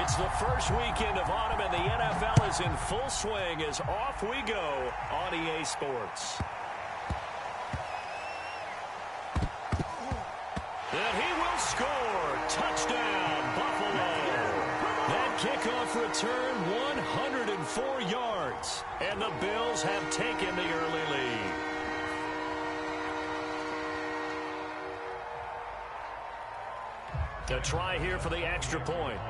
It's the first weekend of autumn, and the NFL is in full swing as off we go on EA Sports. And he will score. Touchdown, Buffalo. That kickoff return, 104 yards. And the Bills have taken the early lead. To try here for the extra point.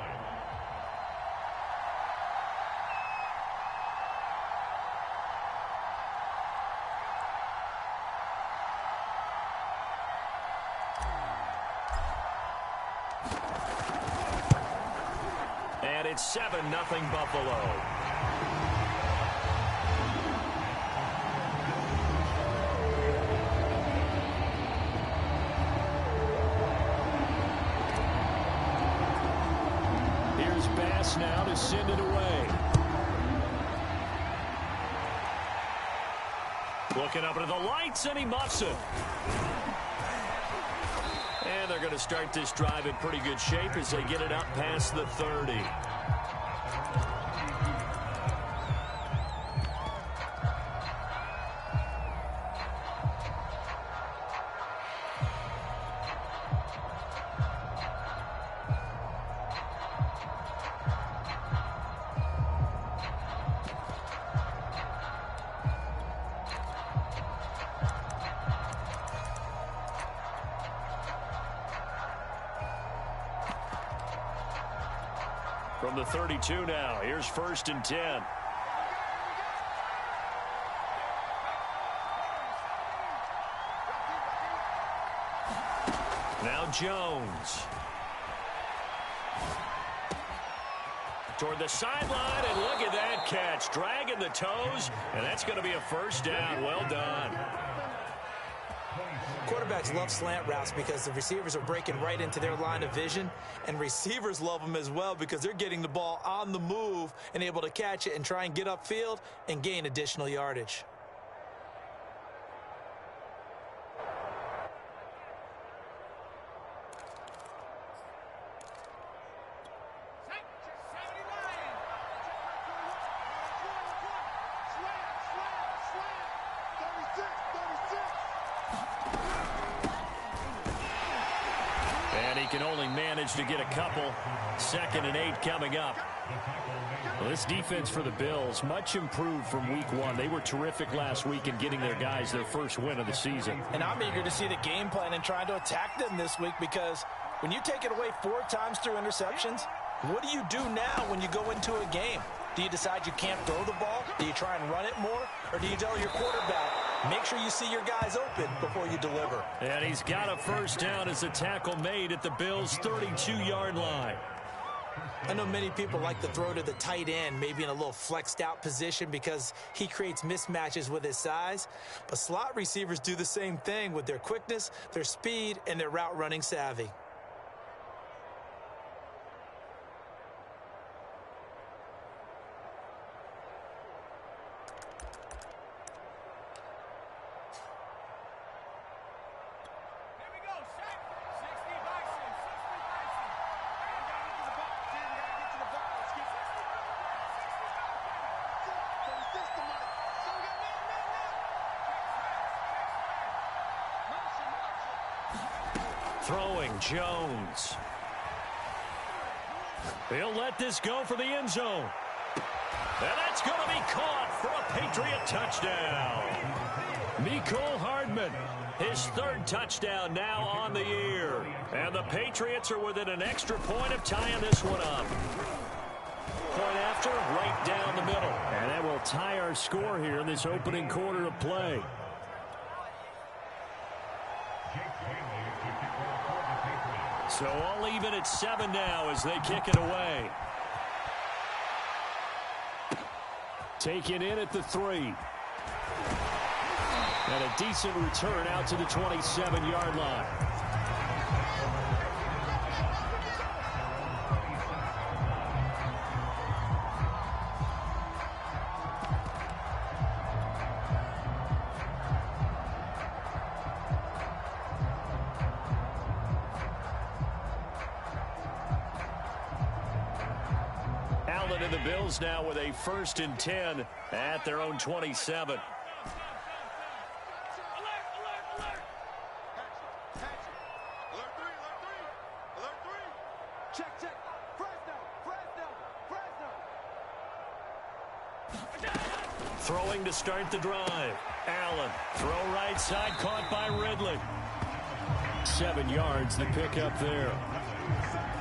And it's 7-0 Buffalo. Now to send it away. Looking up into the lights, and he muffs it. And they're going to start this drive in pretty good shape as they get it up past the 30. From the 32 now, here's 1st and 10. Now Jones. Toward the sideline, and look at that catch. Dragging the toes, and that's going to be a first down. Well done. Quarterbacks love slant routes because the receivers are breaking right into their line of vision, and receivers love them as well because they're getting the ball on the move and able to catch it and try and get upfield and gain additional yardage. Can only manage to get a couple. 2nd and 8 coming up. Well, this defense for the Bills, much improved from week 1. They were terrific last week in getting their guys their first win of the season. And I'm eager to see the game plan and trying to attack them this week, because when you take it away 4 times through interceptions, what do you do now when you go into a game? Do you decide you can't throw the ball? Do you try and run it more? Or do you tell your quarterback, make sure you see your guys open before you deliver? And he's got a first down as a tackle made at the Bills' 32-yard line. I know many people like to throw to the tight end, maybe in a little flexed out position because he creates mismatches with his size. But slot receivers do the same thing with their quickness, their speed, and their route running savvy. Throwing Jones. He'll let this go for the end zone. And that's going to be caught for a Patriot touchdown. Mecole Hardman, his 3rd touchdown now on the year. And the Patriots are within an extra point of tying this one up. Point after, right down the middle. And that will tie our score here in this opening quarter of play. So all even at 7 now as they kick it away. Taken in at the 3. And a decent return out to the 27-yard line. Allen and the Bills now with a 1st and 10 at their own 27. Throwing to start the drive. Allen, throw right side, caught by Ridley. 7 yards, the pickup there.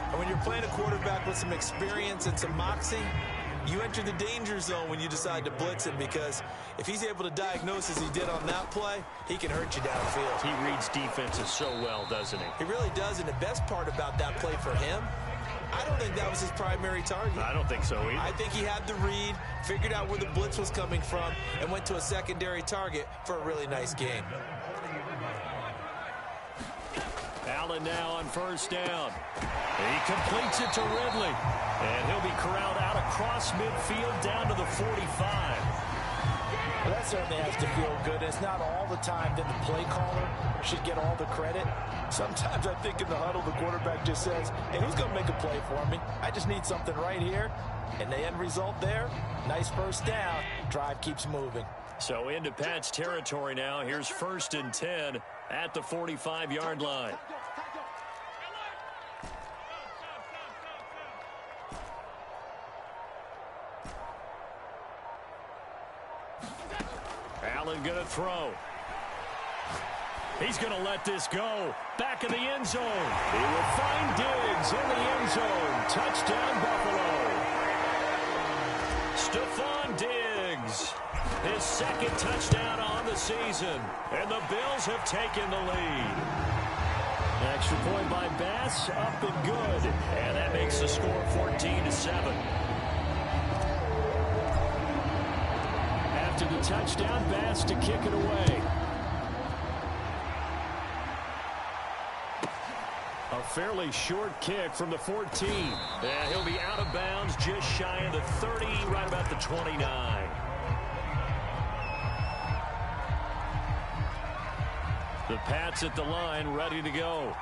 And when you're playing a quarterback with some experience and some moxie, you enter the danger zone when you decide to blitz him, because if he's able to diagnose as he did on that play, he can hurt you downfield. He reads defenses so well, doesn't he? He really does, and the best part about that play for him, I don't think that was his primary target. I don't think so either. I think he had the read, figured out where the blitz was coming from, and went to a secondary target for a really nice game. Allen now on 1st down. He completes it to Ridley. And he'll be corralled out across midfield down to the 45. Well, that certainly has to feel good. It's not all the time that the play caller should get all the credit. Sometimes I think in the huddle the quarterback just says, hey, who's going to make a play for me? I just need something right here. And the end result there, nice 1st down. Drive keeps moving. So into Pat's territory now. Here's 1st and 10 at the 45-yard line. Allen going to throw. He's going to let this go. Back in the end zone. He will find Diggs in the end zone. Touchdown, Buffalo. Stephon Diggs. His 2nd touchdown on the season. And the Bills have taken the lead. Extra point by Bass, up and good. And that makes the score 14-7. After the touchdown, Bass to kick it away. A fairly short kick from the 14. And he'll be out of bounds just shy of the 30, right about the 29. The Pats at the line, ready to go.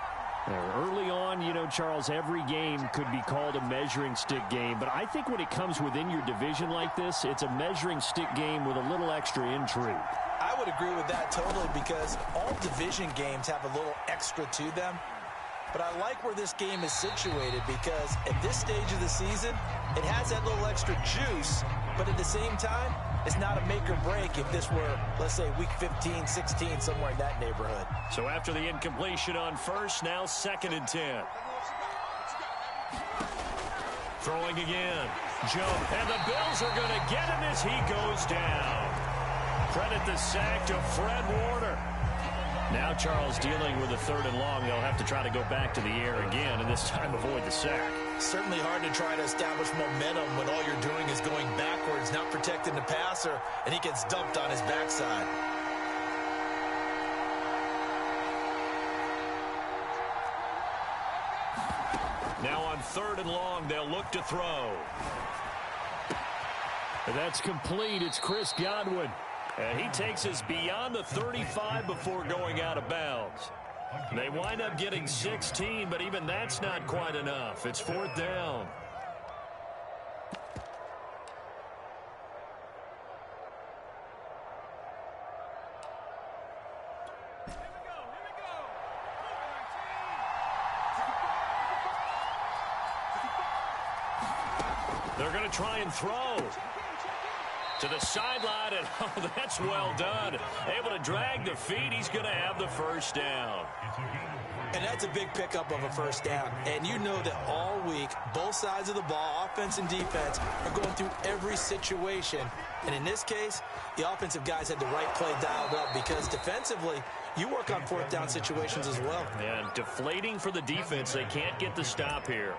Early on, you know, Charles, every game could be called a measuring stick game. But I think when it comes within your division like this, it's a measuring stick game with a little extra intrigue. I would agree with that totally, because all division games have a little extra to them. But I like where this game is situated, because at this stage of the season, it has that little extra juice. But at the same time, it's not a make or break if this were, let's say, week 15, 16, somewhere in that neighborhood. So after the incompletion on 1st, now 2nd and 10. Throwing again. Jump. And the Bills are going to get him as he goes down. Credit the sack to Fred Warner. Now Charles dealing with a 3rd and long. They'll have to try to go back to the air again, and this time avoid the sack. Certainly hard to try to establish momentum when all you're doing is going backwards, not protecting the passer, and he gets dumped on his backside. Now on 3rd and long, they'll look to throw. And that's complete. It's Chris Godwin. And he takes us beyond the 35 before going out of bounds. They wind up getting 16, but even that's not quite enough. It's 4th down. They're going to try and throw. To the sideline, and oh, that's well done. Able to drag the feet. He's going to have the 1st down. And that's a big pickup of a 1st down. And you know that all week, both sides of the ball, offense and defense, are going through every situation. And in this case, the offensive guys had the right play dialed up, because defensively, you work on 4th down situations as well. And deflating for the defense. They can't get the stop here.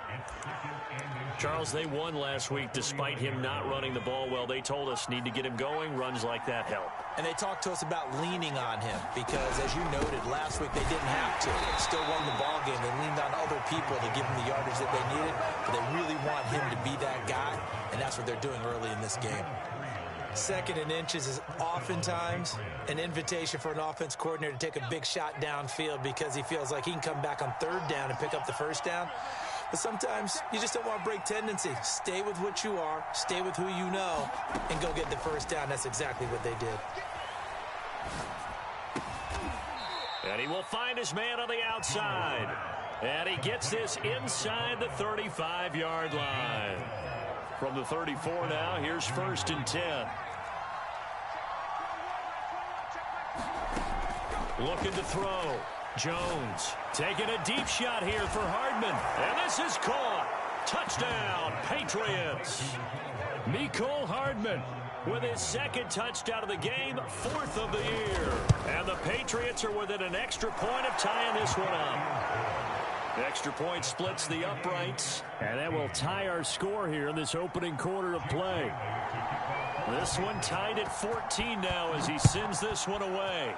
Charles, they won last week despite him not running the ball well. They told us need to get him going. Runs like that help. And they talked to us about leaning on him, because, as you noted, last week they didn't have to. Still won the ball game. They leaned on other people to give him the yardage that they needed, but they really want him to be that guy, and that's what they're doing early in this game. 2nd and inches is oftentimes an invitation for an offense coordinator to take a big shot downfield, because he feels like he can come back on 3rd down and pick up the 1st down. But sometimes you just don't want to break tendency. Stay with what you are, stay with who you know, and go get the first down. That's exactly what they did. And he will find his man on the outside. And he gets this inside the 35-yard line. From the 34 now, here's 1st and 10. Looking to throw. Jones taking a deep shot here for Hardman. And this is caught. Touchdown, Patriots. Mecole Hardman with his 2nd touchdown of the game, 4th of the year. And the Patriots are within an extra point of tying this one up. The extra point splits the uprights, and that will tie our score here in this opening quarter of play. This one tied at 14 now as he sends this one away.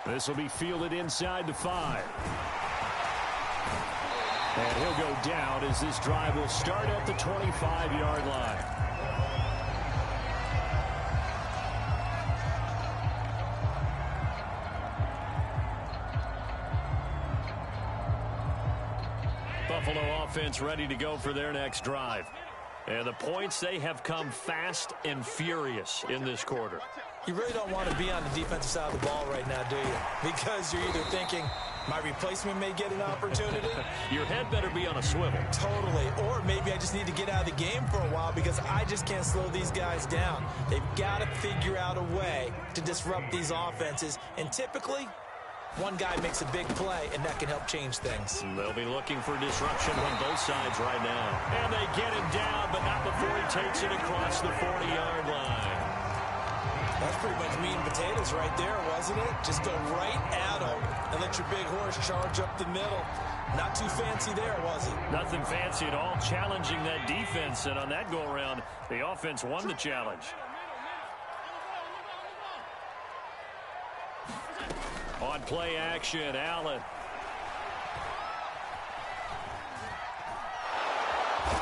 This will be fielded inside the 5. And he'll go down as this drive will start at the 25-yard line. Buffalo offense ready to go for their next drive. And the points, they have come fast and furious in this quarter. You really don't want to be on the defensive side of the ball right now, do you? Because you're either thinking, my replacement may get an opportunity. Your head better be on a swivel. Totally. Or maybe I just need to get out of the game for a while because I just can't slow these guys down. They've got to figure out a way to disrupt these offenses. And typically, one guy makes a big play, and that can help change things. They'll be looking for disruption on both sides right now. And they get him down, but not before he takes it across the 40-yard line. That's pretty much meat and potatoes right there, wasn't it? Just go right at him and let your big horse charge up the middle. Not too fancy there, was it? Nothing fancy at all, challenging that defense. And on that go-around, the offense won the challenge. On play action, Allen.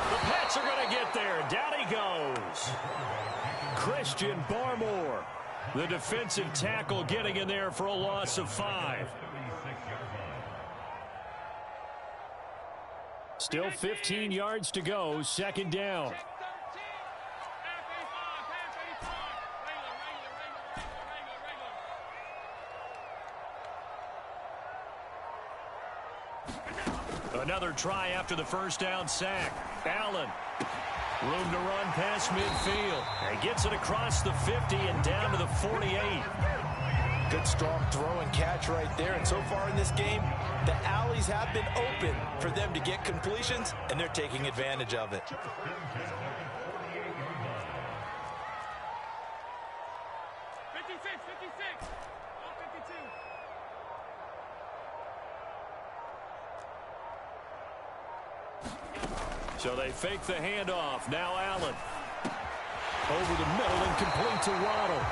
The Pats are going to get there. Down he goes. Christian Barmore, the defensive tackle, getting in there for a loss of 5. Still 15 yards to go, 2nd down. Another try after the first down sack. Allen. Room to run past midfield. He gets it across the 50 and down to the 48. Good strong throw and catch right there. And so far in this game, the alleys have been open for them to get completions, and they're taking advantage of it. So they fake the handoff. Now Allen. Over the middle and complete to Waddle.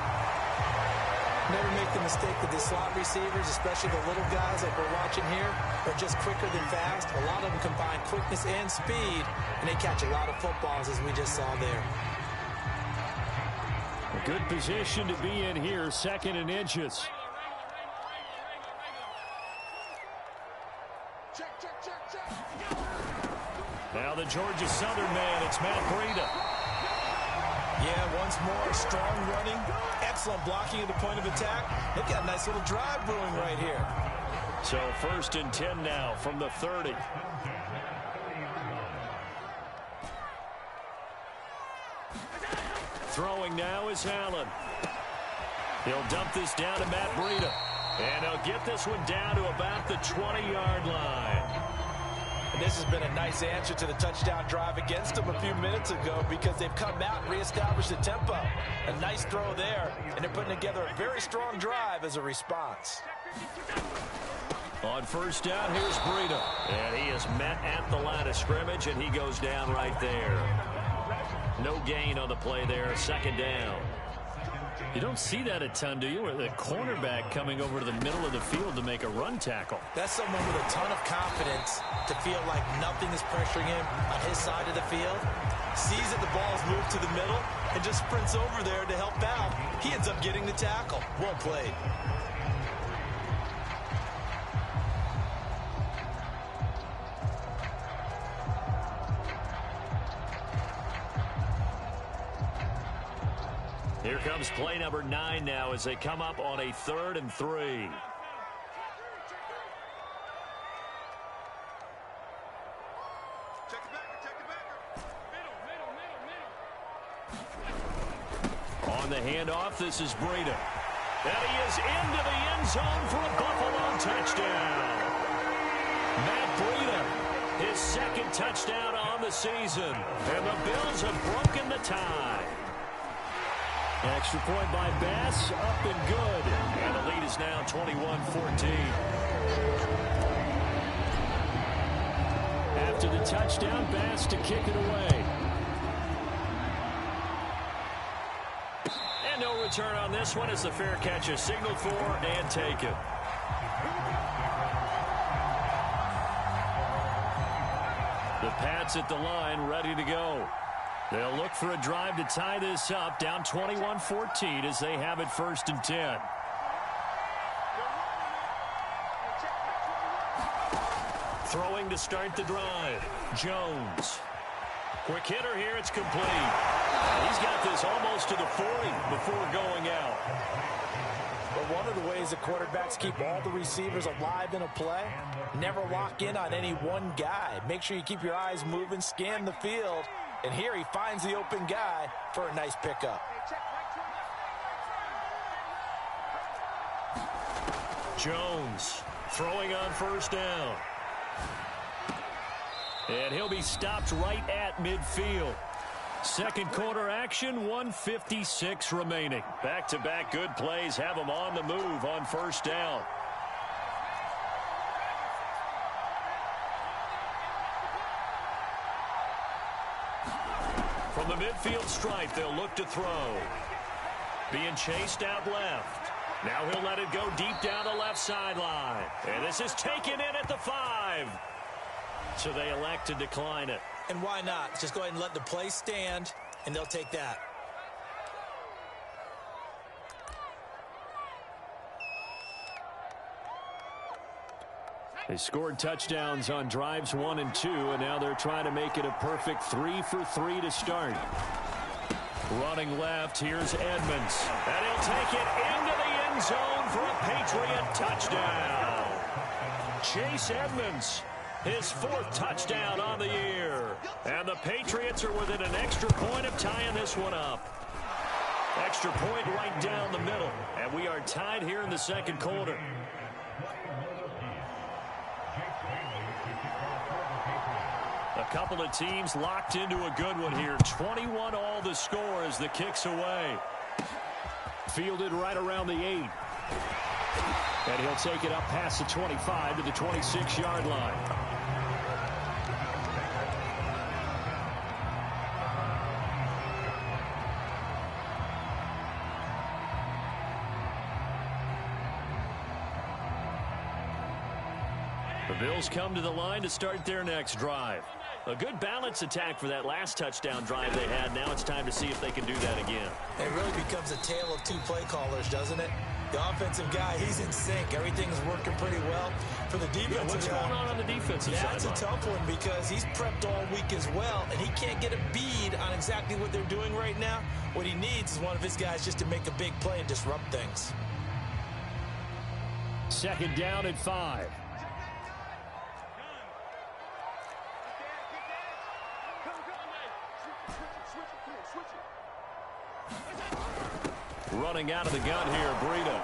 Never make the mistake that the slot receivers, especially the little guys like we're watching here, are just quicker than fast. A lot of them combine quickness and speed, and they catch a lot of footballs, as we just saw there. A good position to be in here, 2nd and inches. Now the Georgia Southern man, it's Matt Breida. Yeah, once more, strong running, excellent blocking at the point of attack. They've got a nice little drive brewing right here. So 1st and 10 now from the 30. Throwing now is Allen. He'll dump this down to Matt Breida. And he'll get this one down to about the 20-yard line. And this has been a nice answer to the touchdown drive against them a few minutes ago because they've come out and reestablished the tempo. A nice throw there, and they're putting together a very strong drive as a response. On 1st down, here's Breida. And he is met at the line of scrimmage, and he goes down right there. No gain on the play there, 2nd down. You don't see that a ton, do you? Or the cornerback coming over to the middle of the field to make a run tackle. That's someone with a ton of confidence to feel like nothing is pressuring him on his side of the field. Sees that the ball's moved to the middle and just sprints over there to help out. He ends up getting the tackle. Well played. Here comes play number 9 now as they come up on a 3rd and 3. On the handoff, this is Breida. And he is into the end zone for a Buffalo touchdown. Matt Breida, his 2nd touchdown on the season. And the Bills have broken the tie. Extra point by Bass, up and good. And the lead is now 21-14. After the touchdown, Bass to kick it away. And no return on this one as the fair catch is signaled for and taken. The Pats at the line, ready to go. They'll look for a drive to tie this up, down 21-14 as they have it 1st and 10. Throwing to start the drive. Jones. Quick hitter here, it's complete. He's got this almost to the 40 before going out. But one of the ways the quarterbacks keep all the receivers alive in a play, never lock in on any one guy. Make sure you keep your eyes moving, scan the field. And here he finds the open guy for a nice pickup. Jones throwing on 1st down. And he'll be stopped right at midfield. 2nd quarter action, 1:56 remaining. Back-to-back good plays have them on the move on 1st down. From the midfield stripe, they'll look to throw. Being chased out left. Now he'll let it go deep down the left sideline. And this is taken in at the 5. So they elect to decline it. And why not? Just go ahead and let the play stand, and they'll take that. They scored touchdowns on drives 1 and 2, and now they're trying to make it a perfect 3 for 3 to start. Running left, here's Edmonds. And he'll take it into the end zone for a Patriot touchdown. Chase Edmonds, his 4th touchdown on the year. And the Patriots are within an extra point of tying this one up. Extra point right down the middle. And we are tied here in the 2nd quarter. A couple of teams locked into a good one here. 21 all the score as the kick's away. Fielded right around the 8. And he'll take it up past the 25 to the 26-yard line. The Bills come to the line to start their next drive. A good balance attack for that last touchdown drive they had. Now it's time to see if they can do that again. It really becomes a tale of 2 play callers, doesn't it? The offensive guy, he's in sync. Everything's working pretty well. For the defensive what's going on the defensive side? That's a tough one because he's prepped all week as well, and he can't get a bead on exactly what they're doing right now. What he needs is one of his guys just to make a big play and disrupt things. 2nd down at 5. Running out of the gun here, Breida.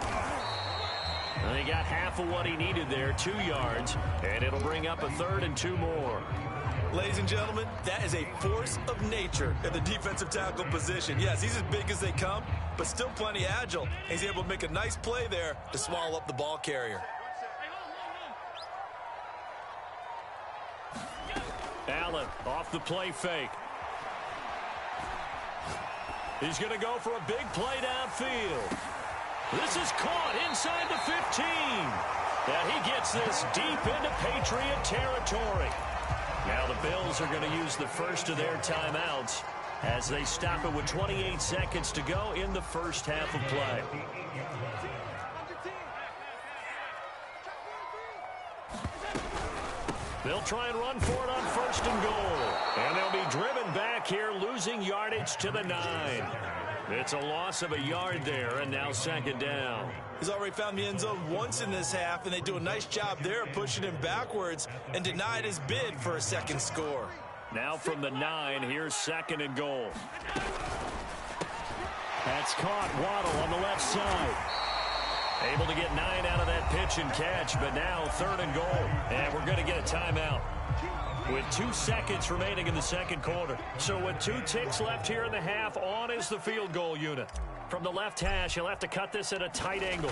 And he got half of what he needed there, 2 yards, and it'll bring up a 3rd and 2 more. Ladies and gentlemen, that is a force of nature at the defensive tackle position. Yes, he's as big as they come, but still plenty agile. He's able to make a nice play there to swallow up the ball carrier. Allen off the play fake. He's going to go for a big play downfield. This is caught inside the 15. And he gets this deep into Patriot territory. Now the Bills are going to use the first of their timeouts as they stop it with 28 seconds to go in the first half of play. They'll try and run for it on 1st and goal. And they'll be driven back here, losing yardage to the 9. It's a loss of a yard there, and now second down. He's already found the end zone once in this half, and they do a nice job there pushing him backwards and denied his bid for a second score. Now from the 9, here's second and goal. That's caught. Waddle on the left side. Able to get 9 out of that pitch and catch, but now third and goal. And we're going to get a timeout with 2 seconds remaining in the second quarter. So with 2 ticks left here in the half, on is the field goal unit. From the left hash, he'll have to cut this at a tight angle.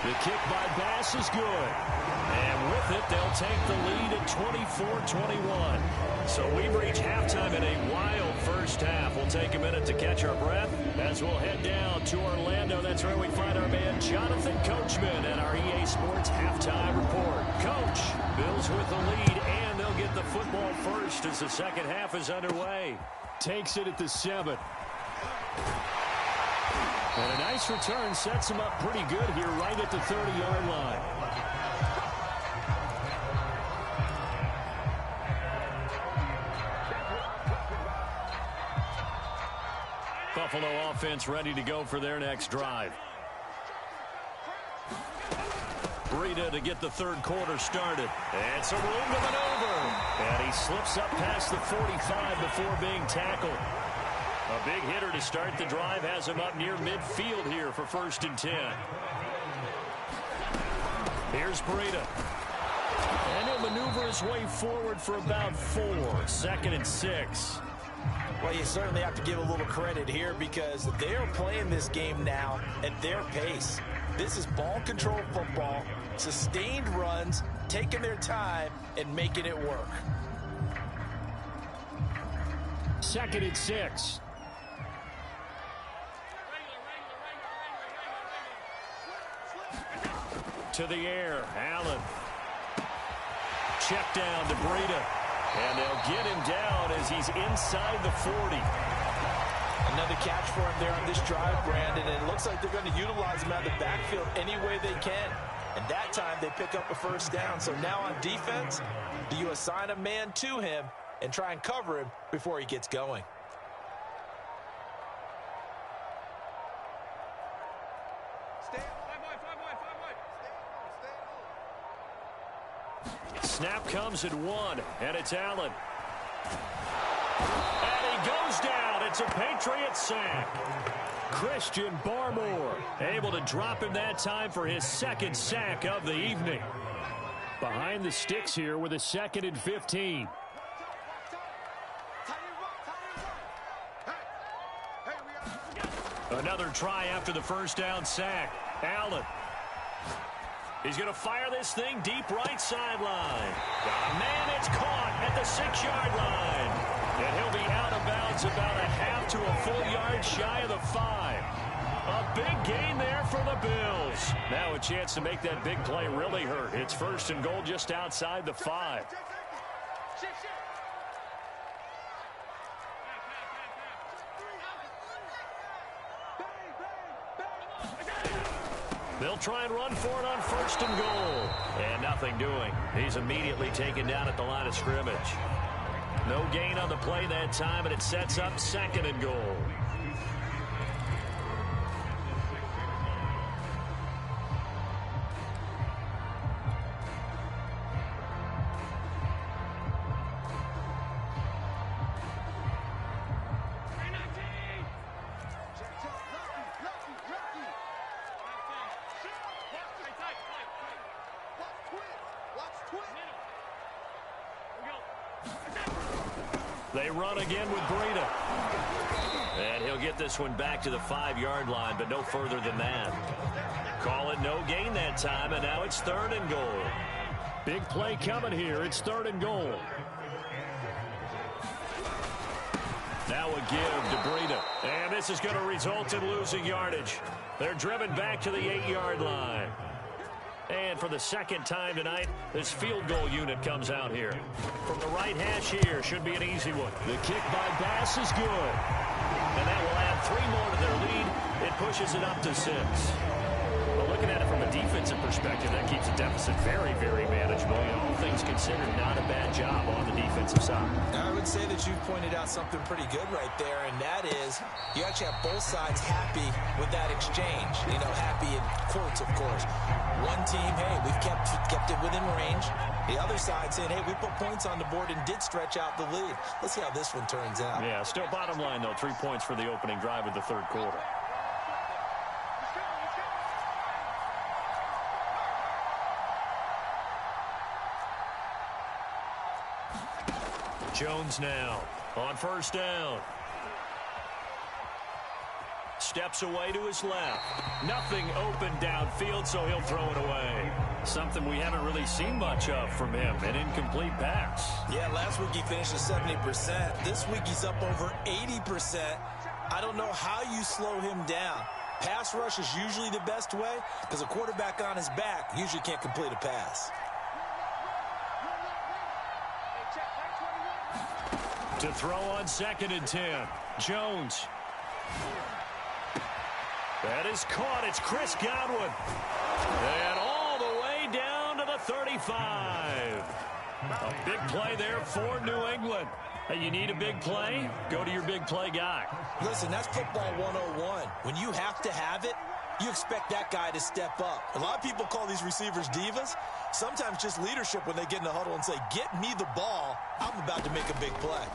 The kick by Bass is good. And with it, they'll take the lead at 24-21. So we've reached halftime in a wild first half. We'll take a minute to catch our breath as we'll head down to Orlando. That's where we find our man Jonathan Coachman at our EA Sports Halftime Report. Coach, Bills with the lead, and they'll get the football first as the second half is underway. Takes it at the 7. And a nice return sets him up pretty good here right at the 30-yard line. Buffalo offense ready to go for their next drive. Breida to get the third quarter started. And some room to maneuver. And he slips up past the 45 before being tackled. A big hitter to start the drive has him up near midfield here for 1st and 10. Here's Breida. And he'll maneuver his way forward for about 4. 2nd and 6. Well, you certainly have to give a little credit here because they're playing this game now at their pace. This is ball control football, sustained runs, taking their time and making it work. 2nd and 6. To the air, Allen. Check down to Breida. And they'll get him down as he's inside the 40. Another catch for him there on this drive, Brandon, and it looks like they're going to utilize him out of the backfield any way they can. And that time they pick up a first down. So now on defense, do you assign a man to him and try and cover him before he gets going? Snap comes at 1, and it's Allen. And he goes down. It's a Patriot sack. Christian Barmore able to drop him that time for his 2nd sack of the evening. Behind the sticks here with a 2nd and 15. Another try after the first down sack. Allen. He's going to fire this thing deep right sideline. Man, it's caught at the 6-yard line. And he'll be out of bounds about a half to a full yard shy of the 5. A big gain there for the Bills. Now a chance to make that big play really hurt. It's 1st and goal just outside the 5. They'll try and run for it on 1st and goal. And nothing doing. He's immediately taken down at the line of scrimmage. No gain on the play that time, and it sets up 2nd and goal. They run again with Breida. And he'll get this one back to the 5-yard line, but no further than that. Call it no gain that time, and now it's 3rd and goal. Big play coming here. It's 3rd and goal. Now a give to Breida. And this is going to result in losing yardage. They're driven back to the 8-yard line. And for the 2nd time tonight, this field goal unit comes out here. From the right hash here, should be an easy one. The kick by Bass is good. And that will add 3 more to their lead. It pushes it up to 6. Well, looking at it from a defensive perspective, that keeps the deficit very, very manageable. All things considered. considered not a bad job on the defensive side. I would say that you pointed out something pretty good right there, and that is you actually have both sides happy with that exchange. You know, happy in quotes, of course. One team, hey, we've kept it within range. The other side saying, hey, we put points on the board and did stretch out the lead. Let's see how this one turns out. Yeah, still bottom line, though, 3 points for the opening drive of the third quarter. Jones now on first down. Steps away to his left. Nothing open downfield, so he'll throw it away. Something we haven't really seen much of from him, an incomplete pass. Yeah, last week he finished at 70%. This week he's up over 80%. I don't know how you slow him down. Pass rush is usually the best way because a quarterback on his back usually can't complete a pass. To throw on 2nd and 10. Jones. That is caught. It's Chris Godwin. And all the way down to the 35. A big play there for New England. Hey, you need a big play? Go to your big play guy. Listen, that's football 101. When you have to have it, you expect that guy to step up. A lot of people call these receivers divas. Sometimes just leadership when they get in the huddle and say, get me the ball. I'm about to make a big play.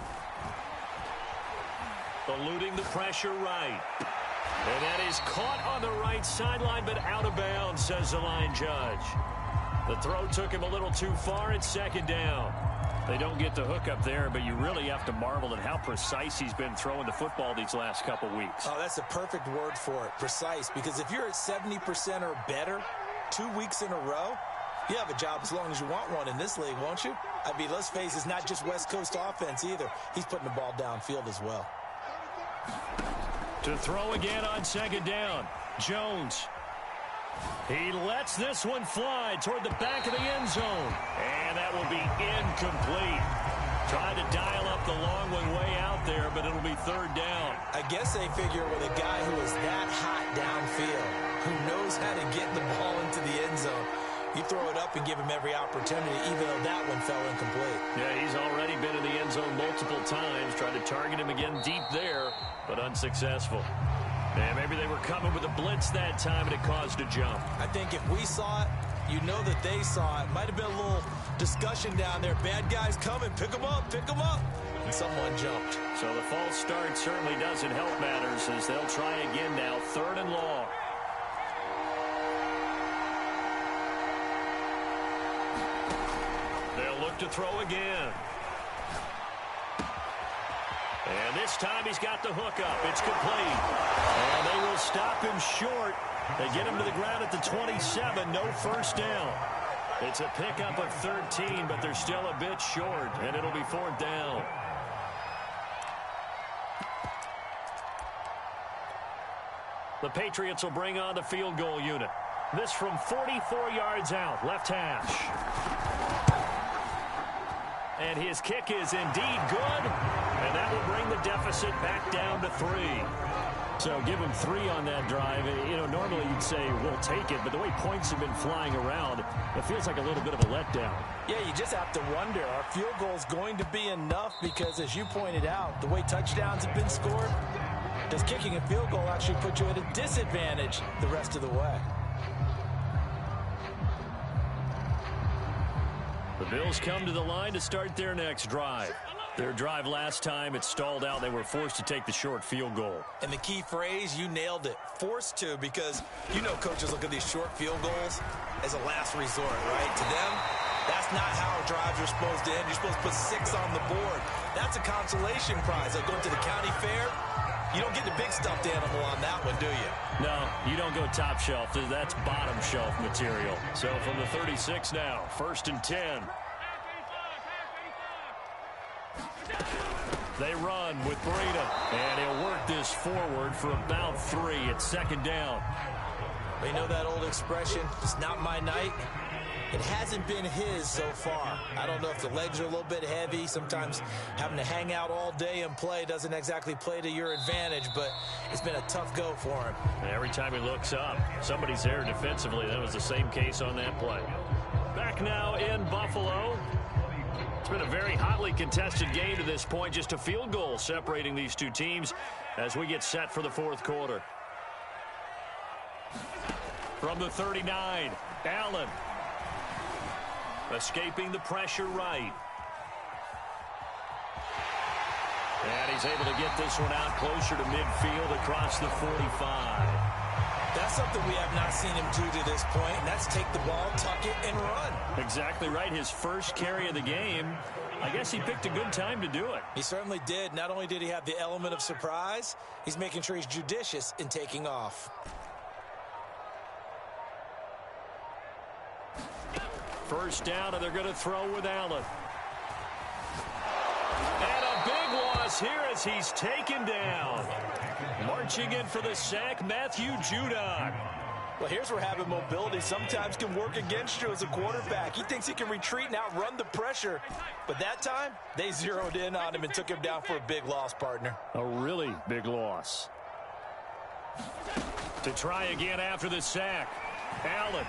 Eluding the pressure right. And that is caught on the right sideline, but out of bounds, says the line judge. The throw took him a little too far. It's 2nd down. They don't get the hook up there, but you really have to marvel at how precise he's been throwing the football these last couple weeks. Oh, that's a perfect word for it, precise, because if you're at 70% or better 2 weeks in a row, you have a job as long as you want one in this league, won't you? I mean, let's face it, it's not just West Coast offense either. He's putting the ball downfield as well. To throw again on 2nd down. Jones. He lets this one fly toward the back of the end zone. And that will be incomplete. Trying to dial up the long one way out there, but it'll be 3rd down. I guess they figure with a guy who is that hot downfield, who knows how to get the ball into the end zone, you throw it up and give him every opportunity, even though that one fell incomplete. Yeah, he's already been in the end zone multiple times. Tried to target him again deep there, but unsuccessful. And maybe they were coming with a blitz that time, and it caused a jump. I think if we saw it, you know that they saw it. Might have been a little discussion down there. Bad guys coming. Pick them up. Pick them up. And someone jumped. So the false start certainly doesn't help matters as they'll try again now. 3rd and long. They'll look to throw again. And this time he's got the hook up. It's complete. And they will stop him short. They get him to the ground at the 27. No first down. It's a pickup of 13, but they're still a bit short, and it'll be 4th down. The Patriots will bring on the field goal unit. This from 44 yards out, left hash. And his kick is indeed good, and that will bring the deficit back down to 3. So give him 3 on that drive. You know, normally you'd say we'll take it, but the way points have been flying around, it feels like a little bit of a letdown. Yeah, you just have to wonder, are field goals going to be enough? Because as you pointed out, the way touchdowns have been scored, does kicking a field goal actually put you at a disadvantage the rest of the way? The Bills come to the line to start their next drive. Their drive last time, it stalled out. They were forced to take the short field goal. And the key phrase, you nailed it, forced to, because you know coaches look at these short field goals as a last resort, right? To them, that's not how drives are supposed to end. You're supposed to put 6 on the board. That's a consolation prize. Like going to the county fair, you don't get the big stuffed animal on that one, do you? No, you don't go top shelf. That's bottom shelf material. So from the 36 now, 1st and 10. They run with Breida, and he'll work this forward for about 3. It's 2nd down. You know that old expression, it's not my night? It hasn't been his so far. I don't know if the legs are a little bit heavy. Sometimes having to hang out all day and play doesn't exactly play to your advantage, but it's been a tough go for him. And every time he looks up, somebody's there defensively. That was the same case on that play. Back now in Buffalo. It's been a very hotly contested game to this point. Just a field goal separating these two teams as we get set for the fourth quarter. From the 39, Allen. Escaping the pressure right. And he's able to get this one out closer to midfield across the 45. That's something we have not seen him do to this point, and that's take the ball, tuck it, and run. Exactly right. His first carry of the game. I guess he picked a good time to do it. He certainly did. Not only did he have the element of surprise, he's making sure he's judicious in taking off. First down, and they're going to throw with Allen. And a big loss here as he's taken down. Marching in for the sack, Matthew Judon. Well, here's where having mobility sometimes can work against you as a quarterback. He thinks he can retreat and outrun the pressure. But that time, they zeroed in on him and took him down for a big loss, partner. A really big loss. To try again after the sack. Allen.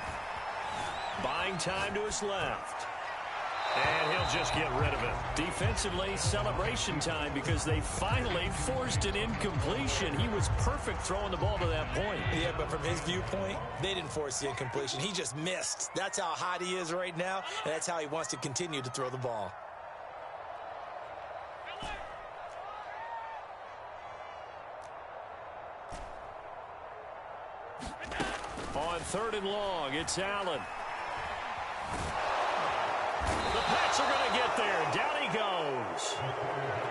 Buying time to his left. And he'll just get rid of it. Defensively, celebration time because they finally forced an incompletion. He was perfect throwing the ball to that point. Yeah, but from his viewpoint, they didn't force the incompletion. He just missed. That's how hot he is right now, and that's how he wants to continue to throw the ball. On 3rd and long, it's Allen. The Pats are going to get there. Down he goes.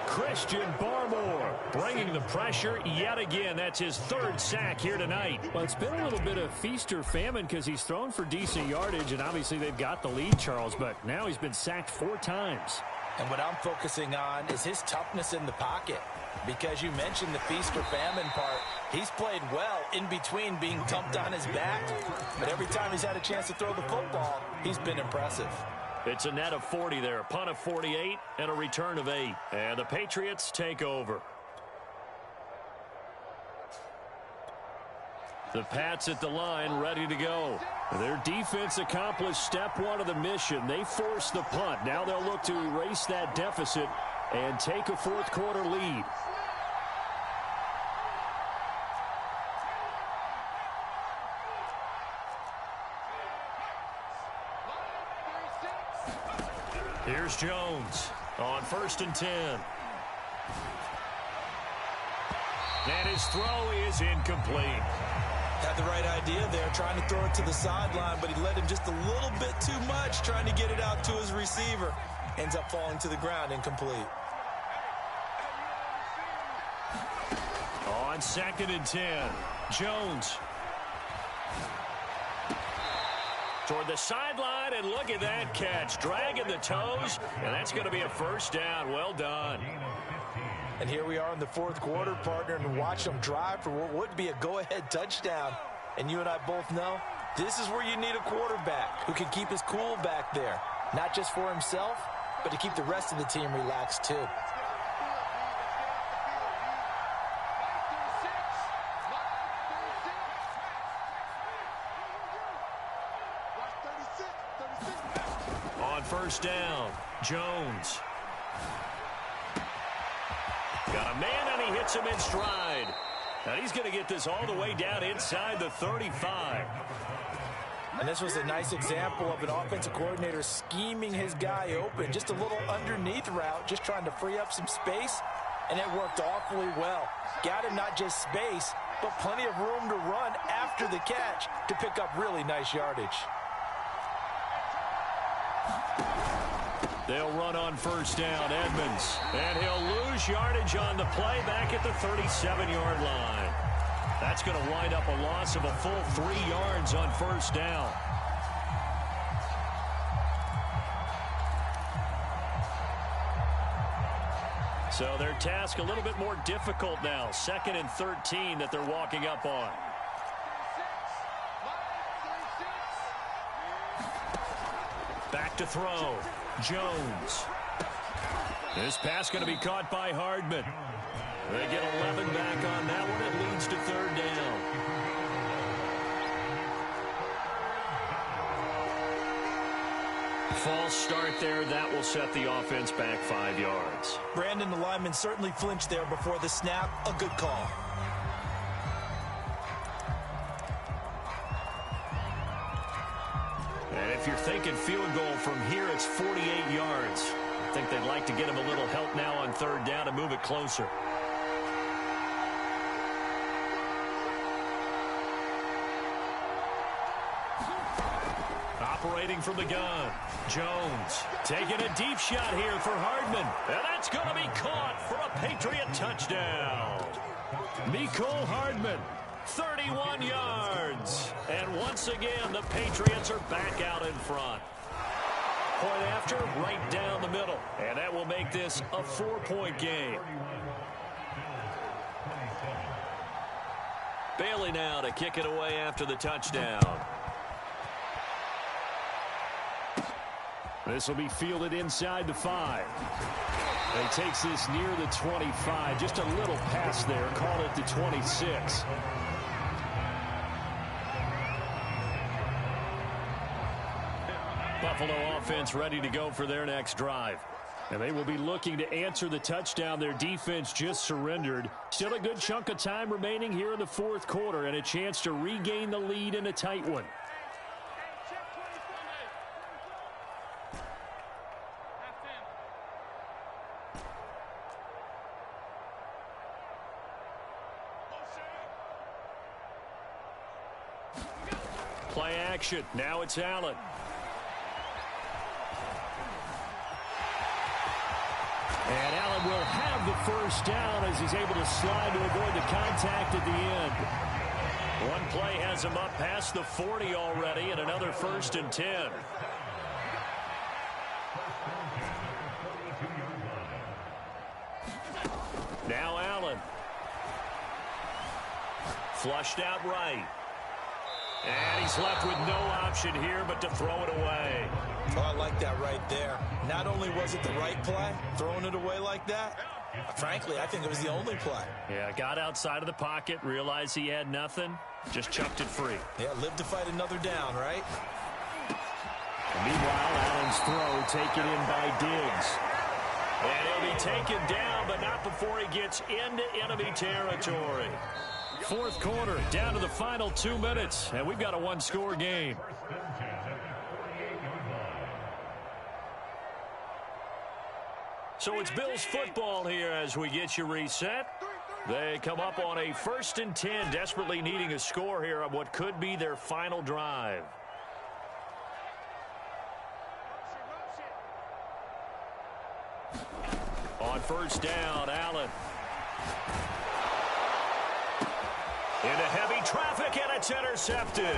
Christian Barmore bringing the pressure yet again. That's his 3rd sack here tonight. Well, it's been a little bit of feast or famine because he's thrown for decent yardage, and obviously they've got the lead, Charles, but now he's been sacked 4 times. And what I'm focusing on is his toughness in the pocket. Because you mentioned the feast or famine part. He's played well in between being dumped on his back. But every time he's had a chance to throw the football, he's been impressive. It's a net of 40 there, a punt of 48, and a return of 8. And the Patriots take over. The Pats at the line, ready to go. Their defense accomplished step 1 of the mission. They forced the punt. Now they'll look to erase that deficit and take a fourth quarter lead. Here's Jones on 1st and 10. And his throw is incomplete. Had the right idea there, trying to throw it to the sideline, but he led him just a little bit too much, trying to get it out to his receiver. Ends up falling to the ground, incomplete. On 2nd and 10, Jones. Toward the sideline, and look at that catch. Dragging the toes, and that's going to be a first down. Well done. And here we are in the fourth quarter, partner, and watch them drive for what would be a go-ahead touchdown. And you and I both know this is where you need a quarterback who can keep his cool back there. Not just for himself, but to keep the rest of the team relaxed too. On 1st down, Jones. Got a man, and he hits him in stride. And he's going to get this all the way down inside the 35. And this was a nice example of an offensive coordinator scheming his guy open. Just a little underneath route, just trying to free up some space. And it worked awfully well. Got him not just space, but plenty of room to run after the catch to pick up really nice yardage. They'll run on 1st down, Edmonds. And he'll lose yardage on the play back at the 37-yard line. That's going to wind up a loss of a full 3 yards on 1st down. So their task a little bit more difficult now. 2nd and 13 that they're walking up on. Back to throw. Jones. This pass going to be caught by Hardman. They get 11 back on that one. It leads to 3rd down. False start there. That will set the offense back 5 yards. Brandon, the lineman certainly flinched there before the snap. A good call. And if you're thinking field goal from here, it's 48 yards. I think they'd like to get him a little help now on third down to move it closer. Operating from the gun, Jones taking a deep shot here for Hardman. And that's going to be caught for a Patriot touchdown. Mecole Hardman, 31 yards. And once again, the Patriots are back out in front. Point after, right down the middle. And that will make this a 4-point game. Bailey now to kick it away after the touchdown. This will be fielded inside the 5. And he takes this near the 25. Just a little pass there. Call it the 26. Buffalo offense ready to go for their next drive. And they will be looking to answer the touchdown their defense just surrendered. Still a good chunk of time remaining here in the fourth quarter and a chance to regain the lead in a tight one. Play action. Now it's Allen. And Allen will have the first down as he's able to slide to avoid the contact at the end. One play has him up past the 40 already, and another 1st and 10. Now Allen. Flushed out right. And he's left with no option here but to throw it away. Oh, I like that right there. Not only was it the right play, throwing it away like that, frankly, I think it was the only play. Yeah, got outside of the pocket, realized he had nothing, just chucked it free. Yeah, live to fight another down, right? Meanwhile, Allen's throw taken in by Diggs. And he'll be taken down, but not before he gets into enemy territory. Fourth quarter, down to the final 2 minutes, and we've got a one-score game. So it's Bills football here as we get you reset. They come up on a 1st and 10, desperately needing a score here on what could be their final drive. On first down, Allen. Into heavy traffic, and it's intercepted.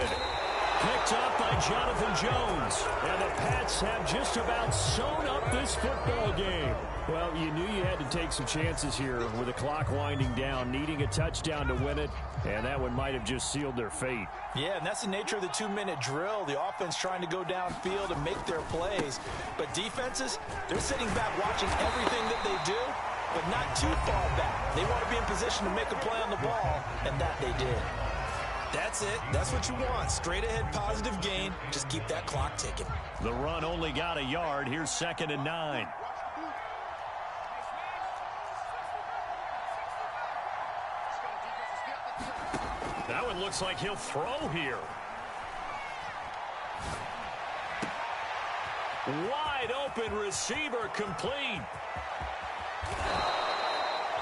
Picked up by Jonathan Jones. And the Pats have just about sewn up this football game. Well, you knew you had to take some chances here with the clock winding down, needing a touchdown to win it, and that one might have just sealed their fate. Yeah, and that's the nature of the 2-minute drill. The offense trying to go downfield and make their plays. But defenses, they're sitting back watching everything that they do, but not too far back. They want to be in position to make a play on the ball, and that they did. That's it. That's what you want. Straight ahead positive gain. Just keep that clock ticking. The run only got a yard. Here's 2nd and 9. That one looks like he'll throw here. Wide open receiver complete.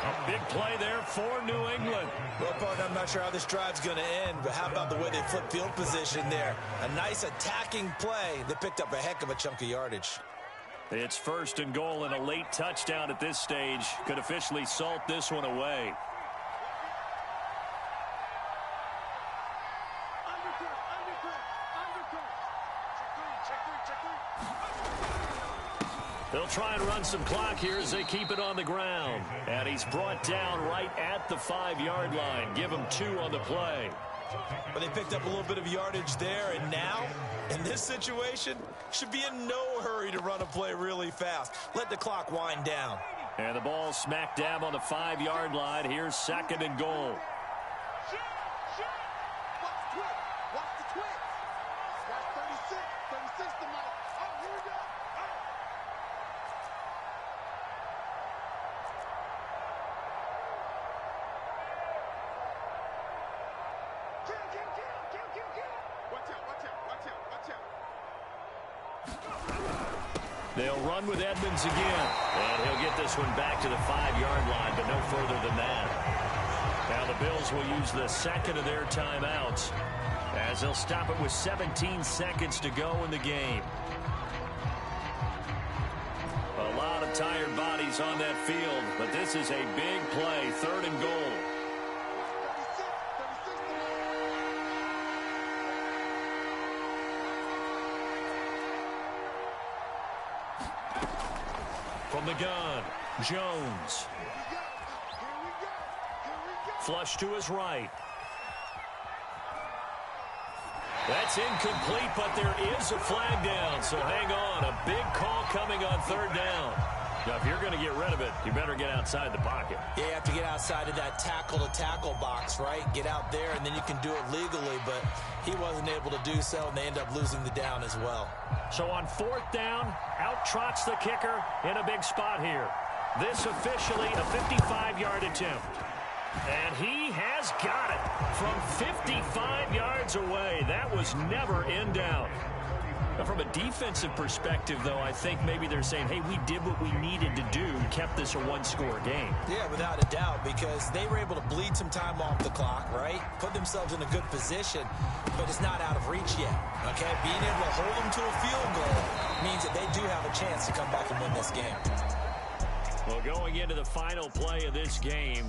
A big play there for New England. Well, partner, I'm not sure how this drive's going to end, but how about the way they flip field position there? A nice attacking play that picked up a heck of a chunk of yardage. It's 1st and goal, and a late touchdown at this stage could officially salt this one away. They'll try and run some clock here as they keep it on the ground. And he's brought down right at the 5-yard line. Give him 2 on the play. But they picked up a little bit of yardage there, and now, in this situation, should be in no hurry to run a play really fast. Let the clock wind down. And the ball smack dab on the 5-yard line. Here's 2nd and goal. Watch the twitch. Watch 36. 36 tonight. Oh, here we go. They'll run with Edmonds again. And he'll get this one back to the 5-yard line, but no further than that. Now the Bills will use the second of their timeouts as they'll stop it with 17 seconds to go in the game. A lot of tired bodies on that field, but this is a big play, 3rd and goal. From the gun, Jones. Flush to his right. That's incomplete, but there is a flag down, so hang on. A big call coming on 3rd down. Now, if you're going to get rid of it, you better get outside the pocket. Yeah, you have to get outside of that tackle-to-tackle box, right? Get out there, and then you can do it legally, but he wasn't able to do so, and they end up losing the down as well. So on 4th down, out trots the kicker in a big spot here. This officially a 55-yard attempt. And he has got it from 55 yards away. That was never in doubt. Now, from a defensive perspective, though, I think maybe they're saying, hey, we did what we needed to do, kept this a one-score game. Yeah, without a doubt, because they were able to bleed some time off the clock, right? Put themselves in a good position, but it's not out of reach yet, okay? Being able to hold them to a field goal means that they do have a chance to come back and win this game. Well, going into the final play of this game,